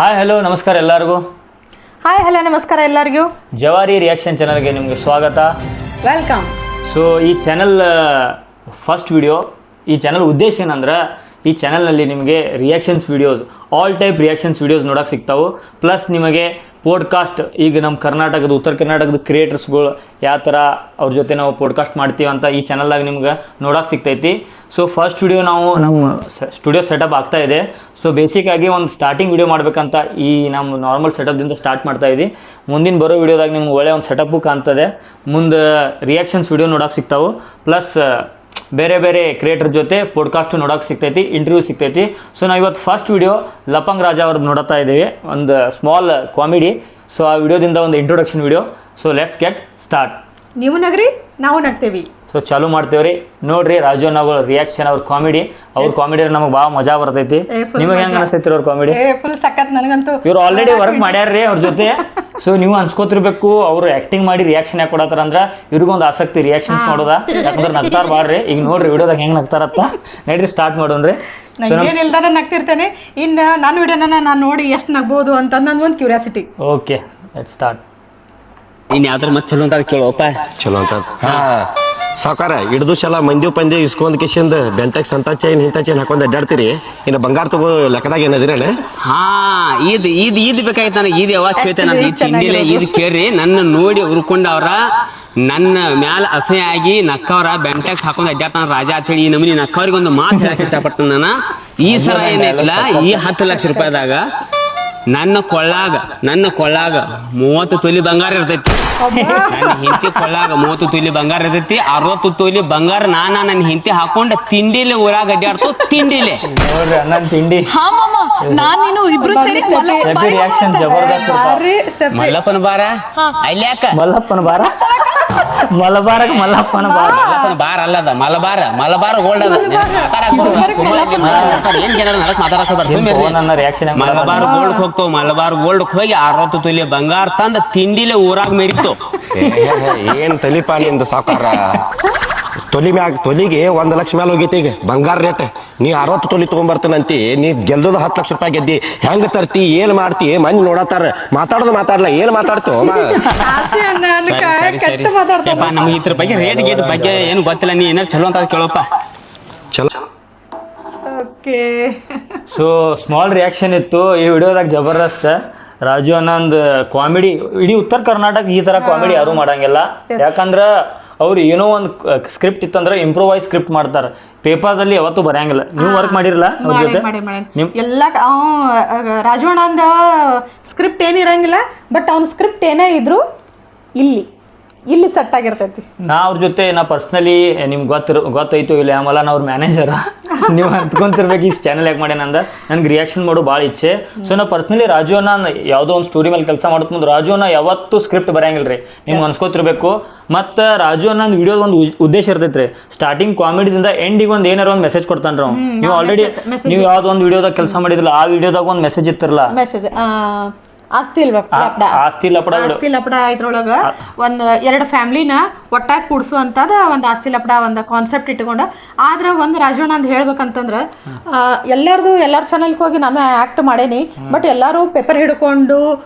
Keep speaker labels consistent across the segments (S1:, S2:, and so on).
S1: Hi hello ನಮಸ್ಕಾರ ಎಲ್ಲರಿಗೂ.
S2: Hi hello ನಮಸ್ಕಾರ ಎಲ್ಲರಿಗೂ.
S1: ಜವಾರಿ ರಿಯಾಕ್ಷನ್ ಚಾನಲ್ಗೆ ನಿಮಗೆ ಸ್ವಾಗತ,
S2: ವೆಲ್ಕಮ್.
S1: ಸೊ ಈ ಚಾನಲ್ ಫಸ್ಟ್ ವಿಡಿಯೋ. ಈ ಚಾನಲ್ ಉದ್ದೇಶ ಏನಂದ್ರೆ ಈ ಚಾನಲ್ನಲ್ಲಿ ನಿಮಗೆ reactions videos, all type reactions videos ನೋಡೋಕೆ ಸಿಗ್ತಾವೆ. ಪ್ಲಸ್ ನಿಮಗೆ ಪೋಡ್ಕಾಸ್ಟ್, ಈಗ ನಮ್ಮ ಕರ್ನಾಟಕದ ಉತ್ತರ ಕರ್ನಾಟಕದ ಕ್ರಿಯೇಟರ್ಸ್ಗಳು ಯಾವ ಥರ ಅವ್ರ ಜೊತೆ ನಾವು ಪೋಡ್ಕಾಸ್ಟ್ ಮಾಡ್ತೀವಿ ಅಂತ ಈ ಚಾನಲ್ದಾಗ ನಿಮ್ಗೆ ನೋಡೋಕೆ ಸಿಗ್ತೈತಿ. ಸೊ ಫಸ್ಟ್ ವಿಡಿಯೋ ನಾವು ನಮ್ಮ ಸ್ಟುಡಿಯೋ ಸೆಟಪ್ ಆಗ್ತಾ ಇದೆ. ಸೊ ಬೇಸಿಕ್ಕಾಗಿ ಒಂದು ಸ್ಟಾರ್ಟಿಂಗ್ ವಿಡಿಯೋ ಮಾಡಬೇಕಂತ ಈ ನಮ್ಮ ನಾರ್ಮಲ್ ಸೆಟಪ್ದಿಂದ ಸ್ಟಾರ್ಟ್ ಮಾಡ್ತಾಯಿದ್ವಿ. ಮುಂದಿನ ಬರೋ ವಿಡಿಯೋದಾಗ ನಿಮ್ಗೆ ಒಳ್ಳೆಯ ಒಂದು ಸೆಟಪ್ಪು ಕಾಣ್ತದೆ. ಮುಂದೆ ರಿಯಾಕ್ಷನ್ಸ್ ವಿಡಿಯೋ ನೋಡೋಕೆ ಸಿಗ್ತಾವೆ. ಪ್ಲಸ್ ಬೇರೆ ಬೇರೆ ಕ್ರಿಯೇಟರ್ ಜೊತೆ ಪಾಡ್ಕಾಸ್ಟು ನೋಡೋಕೆ ಸಿಗ್ತೈತಿ, ಇಂಟರ್ವ್ಯೂ ಸಿಗ್ತೈತಿ. ಸೊ ನಾವು ಇವತ್ತು ಫಸ್ಟ್ ವಿಡಿಯೋ ಲಪಂಗ್ ರಾಜ ಅವ್ರದ್ದು ನೋಡ್ತಾ ಇದ್ದೀವಿ, ಒಂದು ಸ್ಮಾಲ್ ಕಾಮಿಡಿ. ಸೊ ಆ ವಿಡಿಯೋದಿಂದ ಒಂದು introduction video. So let's get start.
S2: ನೀವು ನಗ್ರಿ, ನಾವು ನಗ್ತೇವಿ.
S1: ಸೊ ಚಾಲು ಮಾಡ್ತೇವೆ ರೀ. ನೋಡ್ರಿ ರಾಜು ನಾವು ರಿಯಾಕ್ಷನ್, ಅವ್ರ ಕಾಮಿಡಿ. ಅವ್ರ ಕಾಮಿಡಿ ನಮಗೆ ಭಾಳ ಮಜಾ ಬರ್ತೈತಿ. ನಿಮಗೆ ಹೆಂಗೆ ಅನಿಸ್ತೈತಿ ಅವ್ರ ಕಾಮಿಡಿ?
S2: ಫುಲ್ ಸಖತ್. ನನಗಂತೂ
S1: ಇವ್ರು ಆಲ್ರೆಡಿ ವರ್ಕ್ ಮಾಡ್ಯಾರ್ರಿ ಅವ್ರ ಜೊತೆ. ಸೊ ನೀವು ಅನ್ಸ್ಕೋತಿರ್ಬೇಕು ಅವ್ರು ಆ್ಯಕ್ಟಿಂಗ್ ಮಾಡಿ ರಿಯಾಕ್ಷನ್ ಯಾಕೆ ಕೊಡತ್ತಾರ ಅಂದ್ರೆ ಇವ್ರಿಗೊಂದು ಆಸಕ್ತಿ ರಿಯಾಕ್ಷನ್ಸ್ ಮಾಡೋದ. ಯಾಕಂದ್ರೆ ನಗ್ತಾರ ಬಾಡ್ರಿ. ಈಗ ನೋಡ್ರಿ ವಿಡಿಯೋದಾಗ ಹೆಂಗೆ ನಗ್ತಾರತ್ತ. ನಡ್ರಿ ಸ್ಟಾರ್ಟ್ ಮಾಡೋಣ್ರಿ.
S2: ಏನಿಲ್ದಾರ ನಗ್ತಿರ್ತೇನೆ. ಇನ್ನು ನನ್ನ ವಿಡಿಯೋನ ನಾನು ನೋಡಿ ಎಷ್ಟು ನಗ್ಬೋದು ಅಂತ ನನ್ನ ಒಂದು ಕ್ಯೂರಿಯಾಸಿಟಿ.
S1: Okay let's start.
S3: ಇನ್ ಯಾವ್ದ್ರ ಮತ್ತೆ ಚಲೋ ಅಂತ ಕೇಳೋಪ್ಪ.
S4: ಚಲೋ ಅಂತ ಸಾವ್ಕಾರ ಹಿಡ್ದು ಸಲ ಮಂದಿ ಪಂದಿ ಇಸ್ಕೊಂಡ್ ಕಿಶಿಂದ ಬೆಂಟೆಕ್ಸ್ ಅಂತ ಚೈನ್ ಇಂಥ ಚೈನ್ ಹಾಕೊಂಡ್ ಅಡ್ಡಾಡ್ತೀರಿ. ಇನ್ನು ಬಂಗಾರ ತಗೋ ಲೆಕ್ಕದಾಗ ಏನದಿರಲ್ಲ.
S3: ಹಾ ಈದ್ ಬೇಕಾಗಿತ್ತು ನನಗೆ. ಈದ್ ಯಾವಾಗ ಕೇಳ್ತೇನೆ ನಾನು ಈ ತಿಂಡಿಲೆ ಈದ್ ಕೇಳ್ರಿ. ನನ್ನ ನೋಡಿ ಉರ್ಕೊಂಡವ್ರ, ನನ್ನ ಮ್ಯಾಲ ಅಸಹ್ಯ ಆಗಿ ನಕ್ಕವ್ರ, ಬೆಂಟೆಕ್ಸ್ ಹಾಕೊಂಡ್ ಅಡ್ಡಾಡ್ತಾನ ರಾಜ ಅಂತ ಹೇಳಿ ಈ ನಮೂನಿ ನಕ್ಕವ್ರಿಗೆ ಒಂದು ಮಾತು ಹೇಳಕ್ ಇಷ್ಟಪಡ್ತೀನಿ ನಾನು. ಈ ಸಲ ಏನೈತಿಲ್ಲ, ಈ 10 ಲಕ್ಷ ರೂಪಾಯಿದಾಗ ನನ್ನ ಕೊಳ್ಳಾಗ 30 ತೊಲಿ ಬಂಗಾರ ಇರ್ತೈತಿ. ನನ್ನ ಹೆಂಡತಿ ಕೊಳ್ಳಾಗ 30 ತೊಲಿ ಬಂಗಾರ ಇರ್ತೈತಿ. 60 ತೊಲಿ ಬಂಗಾರ ನನ್ನ ಹೆಂಡತಿ ಹಾಕೊಂಡ ತಿಂಡಿಲೆ ಊರಾಗ ಅಡ್ಡಾಡ್ತು. ತಿಂಡಿಲೆ
S1: ನೋಡ್ರಿ ಅಣ್ಣನ್ ತಿಂಡಿ.
S5: ನಾನು ಇಬ್ರು ಸೇರಿ
S1: ರಿಯಾಕ್ಷನ್ ಜಬರ್ದಸ್ತ್.
S3: ಮಲ್ಲಪ್ಪನ ಬಾರ ಅಲ್ಯಾಕ
S1: ಮಲ್ಲಪ್ಪನ ಬಾರ, ಮಲಬಾರಕ್ ಮಲ್ಲಪ್ಪನ ಬಾರ.
S3: ಮಲ್ಲಪ್ಪನ ಬಾರ ಅಲ್ಲದ ಮಲಬಾರ ಗೋಲ್ಡ್ ಅದ. ಏನ್ ಜನರ ನಡಕ್ ಮಾತಾಡಕ್
S1: ನನ್ನ ರಿಯಾಕ್ಷನ್
S3: ಮಲಬಾರ್ ಗೋಲ್ಡ್ ಹೋಗ್ತಾವ. ಮಲಬಾರ್ ಗೋಲ್ಡ್ ಹೋಗಿ 60 ತೊಲಿ ಬಂಗಾರ ತಂದ ತಿಂಡಿಲೆ ಊರಾಗ ಮೇರಿತು.
S4: ಏನ್ ತಲಿಪಾ ನಿಂದು ಸಾವ್ಕಾರ. ತೊಲಿಗೆ 1 ಲಕ್ಷ ಮೇಲೆ ಹೋಗೈತಿ ಈಗ ಬಂಗಾರ ರೇಟ್. ನೀ 60 ತೊಲಿ ತಗೊಂಡ್ಬರ್ತನಂತಿ. ನೀ ಗೆಲ್ದದ 10 ಲಕ್ಷ ರೂಪಾಯಿ ಗೆದ್ದಿ. ಹೆಂಗ್ ತರ್ತಿ, ಏನ್ ಮಾಡ್ತಿ? ಮಂದಿ ನೋಡತ್ತಾರ. ಮಾತಾಡ್ಲ ಏನ್ ಮಾತಾಡ್ತೋ?
S3: ನಮ್ಗೆ ಇದ್ರ ಬಗ್ಗೆ ರೇಟ್ ಗೇಟ್ ಬಗ್ಗೆ ಏನು ಗೊತ್ತಿಲ್ಲ. ನೀ ಏನಾರು ಚಲೋ ಅಂತ ಕೇಳಪ್ಪ.
S4: ಚಲೋ.
S1: ಸೊ ಸ್ಮಾಲ್ ರಿಯಾಕ್ಷನ್ ಇತ್ತು ಈ ವಿಡಿಯೋದಾಗ. ಜಬರ್ದಸ್ತ್. ರಾಜು ಅನ್ನೊಂದು ಕಾಮಿಡಿ. ಇಡೀ ಉತ್ತರ ಕರ್ನಾಟಕ ಈ ಥರ ಕಾಮಿಡಿ ಯಾರೂ ಮಾಡಂಗಿಲ್ಲ. ಯಾಕಂದ್ರೆ ಅವ್ರು ಏನೋ ಒಂದು ಸ್ಕ್ರಿಪ್ಟ್ ಇತ್ತಂದ್ರೆ ಇಂಪ್ರೂವೈಸ್ ಸ್ಕ್ರಿಪ್ಟ್ ಮಾಡ್ತಾರೆ. ಪೇಪರ್ದಲ್ಲಿ ಯಾವತ್ತೂ ಬರೆಯಂಗಿಲ್ಲ. ನೀವು ವರ್ಕ್ ಮಾಡಿರಲ್ಲ ಅವ್ರ ಜೊತೆ?
S2: ಎಲ್ಲ ರಾಜು ಅಣ್ಣಂದ ಸ್ಕ್ರಿಪ್ಟ್ ಏನಿರಂಗಿಲ್ಲ. ಬಟ್ ಅವ್ನ ಸ್ಕ್ರಿಪ್ಟ್ ಏನೇ ಇದ್ರು ಇಲ್ಲಿ ಸೆಟ್ ಆಗಿರ್ತೈತಿ.
S1: ನಾ ಅವ್ರ ಜೊತೆ ಪರ್ಸ್ನಲಿ ನಿಮ್ಗೆ ಗೊತ್ತೈತು ಇಲ್ಲ ಆಮೇಲೆ ನಾ ಅವ್ರ ಮ್ಯಾನೇಜರ್. ನೀವು ಅಂದ್ಕೊಂತಿರ್ಬೇಕು ಈ ಚಾನಲ್ ಯಾಕೆ ಮಾಡ್ಯಾನಂದ್ರೆ ನನಗೆ ರಿಯಾಕ್ಷನ್ ಮಾಡೋ ಭಾಳ ಇಚ್ಛೆ. ಸೊ ನಾ ಪರ್ಸ್ನಲಿ ರಾಜು ಅಣ್ಣ ಯಾವುದೋ ಒಂದು ಸ್ಟೋರಿ ಮೇಲೆ ಕೆಲಸ ಮಾಡೋದು ಮುಂದೆ ರಾಜು ಅಣ್ಣ ಯಾವತ್ತೂ ಸ್ಕ್ರಿಪ್ಟ್ ಬರೆಯಂಗಿಲ್ಲ ರೀ. ನಿಮ್ಗೆ ಅನ್ಸ್ಕೊತಿರ್ಬೇಕು. ಮತ್ತು ರಾಜು ಅಣ್ಣ ವಿಡಿಯೋದ ಒಂದು ಉದ್ದೇಶ ಇರ್ತೈತೆ ರೀ. ಸ್ಟಾರ್ಟಿಂಗ್ ಕಾಮಿಡಿದಿಂದ ಎಂಡಿಗೆ ಒಂದು ಏನಾರು ಒಂದು ಮೆಸೇಜ್ ಕೊಡ್ತಾನೆ ರೀ. ನೀವು ಆಲ್ರೆಡಿ ನೀವು ಯಾವುದೋ ಒಂದು ವಿಡಿಯೋದಾಗ ಕೆಲಸ ಮಾಡಿದ್ರಲ್ಲ, ಆ ವಿಡಿಯೋದಾಗ ಒಂದು ಮೆಸೇಜ್ ಇತ್ತಿರಲ್ಲ,
S2: ಆಸ್ತಿ ಲಪಡ ಇದ್ರೊಳಗ ಒಂದ್ 2 ಫ್ಯಾಮಿಲಿನ ಒಟ್ಟಾಗಿ ಕೂಡ್ಸು ಅಂತದ ಒಂದು ಆಸ್ತಿ ಲಪಡ ಒಂದು ಕಾನ್ಸೆಪ್ಟ್ ಇಟ್ಕೊಂಡ. ಆದ್ರ ಒಂದು ರಾಜಣ್ಣ ಅಂತ ಹೇಳ್ಬೇಕಂತಂದ್ರ ಎಲ್ಲಾರ ಚಾನಲ್ಗೆ ಹೋಗಿ ನಾನು ಆಕ್ಟ್ ಮಾಡೇನಿ. ಬಟ್ ಎಲ್ಲಾರು ಪೇಪರ್ ಹಿಡ್ಕೊಂಡು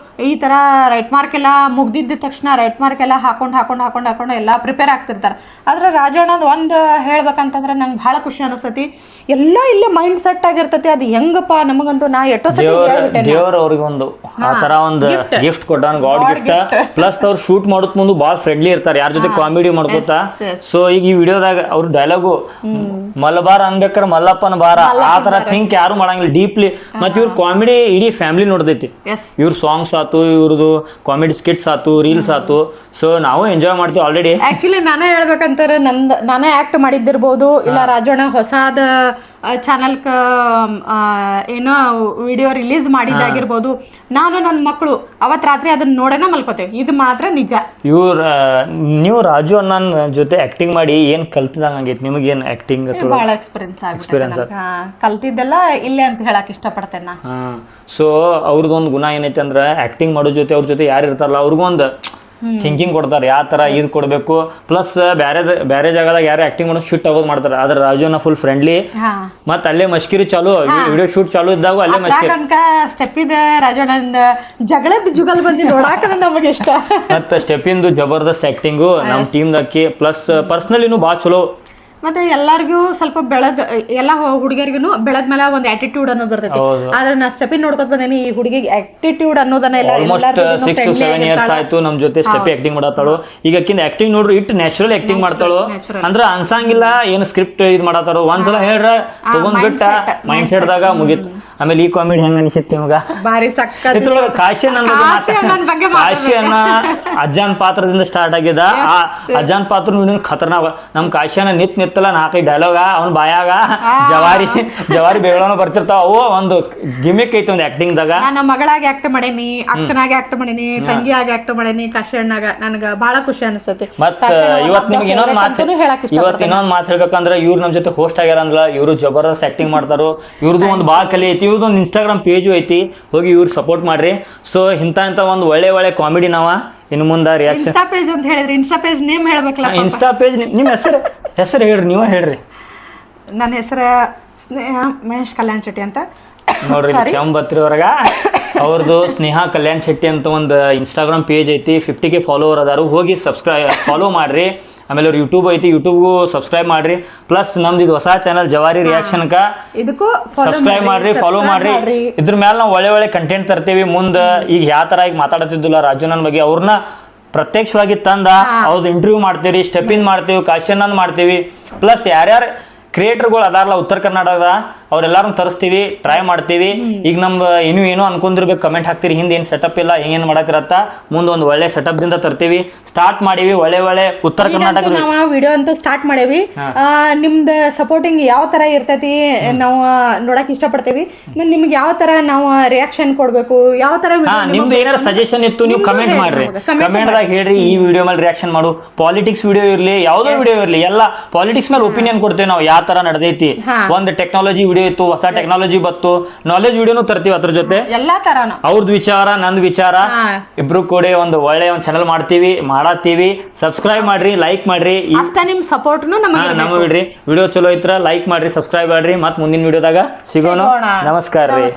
S2: ಈ ತರ ರೈಟ್ ಮಾರ್ಕ್ ಎಲ್ಲ ಮುಗ್ದಿದ್ದ ತಕ್ಷಣ ರೈಟ್ ಮಾರ್ಕ್ ಎಲ್ಲ ಹಾಕೊಂಡು ಎಲ್ಲ ಪ್ರಿಪೇರ್ ಆಗ್ತಿರ್ತಾರೆ. ಆದ್ರೆ ರಾಜಣ್ಣದ್ ಒಂದು ಹೇಳ್ಬೇಕಂತಂದ್ರೆ ನಂಗೆ ಬಹಳ ಖುಷಿ ಅನಿಸ್ತತಿ. ಎಲ್ಲ ಇಲ್ಲೇ ಮೈಂಡ್ ಸೆಟ್ ಆಗಿರ್ತತಿ. ಅದು ಹೆಂಗಪ್ಪ ನಮಗಂತೂ ನಾ ಎಷ್ಟೋ
S1: ದೇವ್ರ ಅವ್ರಿಗೊಂದು ಆ ತರ ಒಂದು ಗಿಫ್ಟ್ ಕೊಟ್ಟಾನ, ಗಾಡ್ ಗಿಫ್ಟ್. ಪ್ಲಸ್ ಅವ್ರು ಶೂಟ್ ಮಾಡೋದ್ ಮುಂದೆ ಭಾಳ ಫ್ರೆಂಡ್ಲಿ ಇರ್ತಾರೆ, ಯಾರ ಜೊತೆ ಕಾಮಿಡಿ ಮಾಡ್ಕೋತಾ. ಸೊ ಈಗ ಈ ವಿಡಿಯೋದಾಗ ಅವ್ರ ಡೈಲಾಗು ಮಲಬಾರ ಅನ್ಬೇಕಾರೆ ಮಲ್ಲಪ್ಪನ ಬಾರ, ಆ ತರ ಥಿಂಕ್ ಯಾರು ಮಾಡಂಗಿಲ್ಲ ಡೀಪ್ಲಿ. ಮತ್ತೆ ಇವ್ರ ಕಾಮಿಡಿ ಇಡೀ ಫ್ಯಾಮಿಲಿ ನೋಡ್ತೈತಿ. ಇವ್ರ ಸಾಂಗ್ಸ್ ಆತು, ಇವ್ರದ್ದು ಕಾಮಿಡಿ ಸ್ಕಿಟ್ಸ್ ಆತು, ರೀಲ್ಸ್ ಆತು. ಸೊ ನಾವು ಎಂಜಾಯ್ ಮಾಡ್ತೀವಿ ಆಲ್ರೆಡಿ.
S2: ಆಕ್ಚುಲಿ ನಾನೇ ಹೇಳ್ಬೇಕಂತಾರೆ ನಾನೇ ಆಕ್ಟ್ ಮಾಡಿದ್ದಿರ್ಬೋದು, ಇಲ್ಲ ರಾಜಣ್ಣ ಹೊಸಾದ ಚಾನಲ್ ಏನೋ ವಿಡಿಯೋ ರಿಲೀಸ್ ಮಾಡಿದ್ದಾಗಿರ್ಬೋದು. ನಾನು ನನ್ನ ಮಕ್ಕಳು ಅವತ್ತು ರಾತ್ರಿ ಅದನ್ನ ನೋಡೇನ ಮಲ್ಕೋತೇವೆ. ಇದು ಮಾತ್ರ ನಿಜ.
S1: ನೀವು ರಾಜು ಅಣ್ಣನ ಜೊತೆ ಆಕ್ಟಿಂಗ್ ಮಾಡಿ ಏನ್ ಕಲ್ತಿದಂಗ ಆಗೈತಿ ನಿಮಗೆ? ಏನ್ ಆಕ್ಟಿಂಗ್
S2: ಬಹಳ ಎಕ್ಸ್ಪೀರಿಯನ್ಸ್ ಕಲ್ತಿದ್ದೆಲ್ಲ ಇಲ್ಲೇ ಅಂತ ಹೇಳಕ್ ಇಷ್ಟಪಡ್ತೇನೆ ನಾ.
S1: ಸೊ ಅವ್ರದ್ದೊಂದು ಗುಣ ಏನೈತೆ ಅಂದ್ರೆ ಆಕ್ಟಿಂಗ್ ಮಾಡೋ ಜೊತೆ ಅವ್ರ ಜೊತೆ ಯಾರು ಇರ್ತಾರಲ್ಲ ಅವ್ರಿಗೊಂದು ಥಿಂಕಿಂಗ್ ಕೊಡ್ತಾರೆ ಯಾವ ಥರ ಇದು ಕೊಡಬೇಕು. ಪ್ಲಸ್ ಬೇರೆ ಜಾಗದಾಗ ಯಾರು ಆ್ಯಕ್ಟಿಂಗ್ ಮಾಡೋದು ಶೂಟ್ ಆಗೋದು ಮಾಡ್ತಾರೆ. ಆದ್ರೆ ರಾಜುನ ಫುಲ್ ಫ್ರೆಂಡ್ಲಿ. ಮತ್ತು ಅಲ್ಲೇ ಮಷ್ಕಿರಿ ಚಾಲು ವಿಡಿಯೋ ಶೂಟ್ ಚಾಲು ಇದ್ದಾಗ ಅಲ್ಲೇ ಮಷ್ಕಿರಿ
S2: ತನಕ ಸ್ಟೆಪ್ಪಿದ ರಾಜಣ್ಣಂದ ಜಗಳದ ಜುಗಲ್ ಬಂದು ನೋಡಾಕ ನಮಗೆ ಇಷ್ಟ.
S1: ಮತ್ತು ಸ್ಟೆಪ್ಪಿಂದು ಜಬರ್ದಸ್ತ್ ಆ್ಯಕ್ಟಿಂಗು ನಮ್ಮ ಟೀಮ್ದಾಕಿ. ಪ್ಲಸ್ ಪರ್ಸ್ನಲಿನೂ ಭಾಳ ಚಲೋ.
S2: ಮತ್ತೆ ಎಲ್ಲರಿಗೂ ಸ್ವಲ್ಪ ಎಲ್ಲ ಹುಡುಗಿಯರಿಗೂ ಬೆಳದ್ಮೇಲೆ ಒಂದು ಆಟಿಟ್ಯೂಡ್ ಅನ್ನೋದು ಬರ್ತೈತಿ. ಆದ್ರೆ ನಾ ಸ್ಟೆಪಿನ್ ನೋಡ್ಕೊತ ಬಂದೇನಿ, ಈ ಹುಡುಗಿಗೆ ಆಟಿಟ್ಯೂಡ್ ಅನ್ನೋದನ್ನ
S1: ಆಲ್ಮೋಸ್ಟ್ 6 to 7 years ಆಯ್ತು ನಮ್ಮ ಜೊತೆ ಸ್ಟೆಪ್ಪಿ ಆಕ್ಟಿಂಗ್ ಮಾಡತ್ತಾಳು. ಈಗ ಆಕಿಂದ ಆಕ್ಟಿಂಗ್ ನೋಡ್ರಿ ಇಟ್ಟು ನ್ಯಾಚುರಲ್ ಆಕ್ಟಿಂಗ್ ಮಾಡ್ತಾಳು. ಅಂದ್ರ ಅನ್ಸಂಗಿಲ್ಲ ಏನು ಸ್ಕ್ರಿಪ್ಟ್ ಇದು ಮಾಡತ್ತಾರೋ. ಒಂದ್ಸಲ ಹೇಳ್ರ ತಗೊಂಡ್ಬಿಟ್ಟ ಮೈಂಡ್ ಸೆಟ್ ದಾಗ ಮುಗೀತು. ಆಮೇಲೆ ಈ ಕಾಮಿಡಿ ಹೆಂಗ ಅನಿಸುತ್ತೆ ನಿಮಗ?
S2: ಭಾರಿ ಸಕ್ಕತ್.
S1: ಇದ್ರೊಳಗೆ ಕಾಶಿ ಅನ್ನ ಅಜ್ಜಾನ್ ಪಾತ್ರದಿಂದ ಸ್ಟಾರ್ಟ್ ಆಗಿದ. ಆ ಅಜ್ಜಾನ್ ಪಾತ್ರ ಖತರ್ನಾಗ ನಮ್ ಕಾಶಿಯನ್ನ ನಿತ್ತಲ್ಲ 4 ಡೈಲಾಗ ಅವ್ನ ಬಾಯಾಗ ಜವಾರಿ ಬೇಗಳನು ಬರ್ತಿರ್ತಾವ. ಅವು ಒಂದು ಗಿಮಿಕ್ ಐತಿ ಒಂದು ಆಕ್ಟಿಂಗ್ ದಾಗ.
S2: ನಾನು ಮಗಳಾಗಿ ಆಕ್ಟ್ ಮಾಡೇನಿ, ಅಕ್ಕನಾಗಿ ಆಕ್ಟ್ ಮಾಡೇನಿ, ತಂಗಿಯಾಗಿ ಆಕ್ಟ್ ಮಾಡೇನಿ, ಕಾಶಿ ಅಣ್ಣಾಗ. ನನಗ ಬಹಳ ಖುಷಿ ಅನಿಸ್ತೈತಿ.
S1: ಮತ್ತ ಇವತ್ತು ನಿಮ್ಗೆ ಇನ್ನೊಂದು ಮಾತು ಹೇಳ್ಬೇಕಂದ್ರೆ ಇವ್ರು ನಮ್ ಜೊತೆ ಹೋಸ್ಟ್ ಆಗ್ಯಾರ ಅಂದ್ರ ಇವ್ರು ಜಬರ್ದಸ್ತ್ ಆಕ್ಟಿಂಗ್ ಮಾಡ್ತಾರೋ. ಇವ್ರದ್ದು ಒಂದು ಭಾಳ ಕಲೆ ಐತಿ. ಇವ್ರದ್ದು ಒಂದು ಇನ್ಸ್ಟಾಗ್ರಾಮ್ ಪೇಜು ಐತಿ, ಹೋಗಿ ಇವ್ರು ಸಪೋರ್ಟ್ ಮಾಡ್ರಿ. ಸೊ ಇಂಥ ಒಂದು ಒಳ್ಳೆ ಕಾಮಿಡಿ ನಾವ ಇನ್ನು ಮುಂದೆ ರಿಯಾಕ್ಷನ್.
S2: ಇನ್ಸ್ಟಾ ಪೇಜ್ ಅಂತ ಹೇಳಿದ್ರಿ, ಇನ್ಸ್ಟಾ ಪೇಜ್ ನೇಮ್ ಹೇಳ್ಬೇಕಲ್ಲ.
S1: ಇನ್ಸ್ಟಾ ಪೇಜ್ ನಿಮ್ಮ ಹೆಸರು ಹೇಳ್ರಿ, ನೀವೇ ಹೇಳ್ರಿ.
S2: ನನ್ನ ಹೆಸರು ಸ್ನೇಹ ಮಹೇಶ್ ಕಲ್ಯಾಣ್ ಶೆಟ್ಟಿ ಅಂತ.
S1: ನೋಡ್ರಿ ಕೆಂಬತ್ರಿ ಅವ್ರಾಗ ಅವ್ರದ್ದು ಸ್ನೇಹ ಕಲ್ಯಾಣ್ ಶೆಟ್ಟಿ ಅಂತ ಒಂದು ಇನ್ಸ್ಟಾಗ್ರಾಮ್ ಪೇಜ್ ಐತಿ. 50K ಫಾಲೋವರ್ ಅದಾರು, ಹೋಗಿ ಫಾಲೋ ಮಾಡ್ರಿ. ಆಮೇಲೆ ಅವ್ರು ಯೂಟ್ಯೂಬ್ ಐತಿ, ಯೂಟ್ಯೂಬ್ಗೂ ಸಬ್ಸ್ಕ್ರೈಬ್ ಮಾಡ್ರಿ. ಪ್ಲಸ್ ನಮ್ದು ಇದು ಹೊಸ ಚಾನಲ್ ಜವಾರಿ ರಿಯಾಕ್ಷನ್ಕ
S2: ಇದಕ್ಕೂ
S1: ಸಬ್ಸ್ಕ್ರೈಬ್ ಮಾಡ್ರಿ, ಫಾಲೋ ಮಾಡ್ರಿ. ಇದ್ರ ಮೇಲೆ ನಾವು ಒಳ್ಳೆ ಕಂಟೆಂಟ್ ತರ್ತೀವಿ ಮುಂದೆ. ಈಗ ಯಾವ ಥರ ಈಗ ಮಾತಾಡ್ತಿದ್ದಿಲ್ಲ ರಾಜುನನ್ ಬಗ್ಗೆ, ಅವ್ರನ್ನ ಪ್ರತ್ಯಕ್ಷವಾಗಿ ತಂದ ಅವ್ರದ್ದು ಇಂಟರ್ವ್ಯೂ ಮಾಡ್ತೀವಿ, ಸ್ಟೆಪಿನ್ ಮಾಡ್ತೀವಿ, ಕಾಶಿಯನ್ನಂದ್ ಮಾಡ್ತೀವಿ. ಪ್ಲಸ್ ಯಾರ್ಯಾರು ಕ್ರಿಯೇಟರ್ಗಳು ಅದಾರಲ್ಲ ಉತ್ತರ ಕರ್ನಾಟಕದ ಅವ್ರೆಲ್ಲಾರು ತರಿಸ್ತೀವಿ, ಟ್ರೈ ಮಾಡ್ತೀವಿ. ಈಗ ನಮ್ದು ಏನೋ ಅನ್ಕೊಂಡಿರ್ಬೇಕು, ಕಮೆಂಟ್ ಹಾಕ್ತೀರಿ ಹಿಂದೆ ಏನು ಸೆಟಪ್ ಇಲ್ಲ, ಹೆಂಗೇನು ಮಾಡತ್ತಿರತ್ತ. ಮುಂದೆ ಒಂದು ಒಳ್ಳೆ ಸೆಟಪ್ ದಿಂದ ತರ್ತೀವಿ. ಸ್ಟಾರ್ಟ್ ಮಾಡೀವಿ ಒಳ್ಳೆ ಉತ್ತರ ಕರ್ನಾಟಕದ
S2: ನಾವು ವಿಡಿಯೋ ಅಂತೂ ಸ್ಟಾರ್ಟ್ ಮಾಡೇವಿ. ನಿಮ್ದು ಸಪೋರ್ಟಿಂಗ್ ಯಾವ ತರ ಇರ್ತೈತಿ ನಾವು ನೋಡಕ್ ಇಷ್ಟಪಡ್ತೇವಿ. ನಿಮ್ಗೆ ಯಾವ ತರ ನಾವು ರಿಯಾಕ್ಷನ್ ಕೊಡ್ಬೇಕು, ಯಾವ ತರ
S1: ನಿಮ್ದು ಏನಾರ ಸಜೆಷನ್ ಇತ್ತು ನೀವು ಕಮೆಂಟ್ ಮಾಡ್ರಿ. ಕಮೆಂಟ್ದಾಗ ಹೇಳ್ರಿ ಈ ವಿಡಿಯೋ ಮೇಲೆ ರಿಯಾಕ್ಷನ್ ಮಾಡು. ಪಾಲಿಟಿಕ್ಸ್ ವಿಡಿಯೋ ಇರ್ಲಿ, ಯಾವುದೋ ವಿಡಿಯೋ ಇರ್ಲಿ, ಎಲ್ಲ ಪಾಲಿಟಿಕ್ಸ್ ಮೇಲೆ ಒಪಿನಿಯನ್ ಕೊಡ್ತೇವೆ ನಾವು. ಯಾವ ತರ ನಡೆದೈತಿ, ಒಂದು ಟೆಕ್ನಾಲಜಿ ವಿಡಿಯೋ ಇತ್ತು, ಹೊಸ ಟೆಕ್ನಾಲಜಿ ಬತ್ತು, ನಾಲೆಜ್ ವಿಡಿಯೋನು ತರ್ತೀವಿ ಅದ್ರ ಜೊತೆ.
S2: ಎಲ್ಲಾ ತರ
S1: ಅವ್ರದ್ದು ವಿಚಾರ ನಂದು ವಿಚಾರ ಇಬ್ರು ಕೂಡ ಒಂದು ಒಳ್ಳೆ ಒಂದು ಚಾನಲ್ ಮಾಡತ್ತೀವಿ. ಸಬ್ಸ್ಕ್ರೈಬ್ ಮಾಡ್ರಿ, ಲೈಕ್ ಮಾಡ್ರಿ.
S2: ನಿಮ್ ಸಪೋರ್ಟ್
S1: ನಮ್ಮ ಬಿಡ್ರಿ. ವಿಡಿಯೋ ಚಲೋ ಐತ್ರ ಲೈಕ್ ಮಾಡ್ರಿ, ಸಬ್ಸ್ಕ್ರೈಬ್ ಮಾಡ್ರಿ. ಮತ್ ಮುಂದಿನ ವಿಡಿಯೋದಾಗ ಸಿಗೋಣ. ನಮಸ್ಕಾರ ರೀ.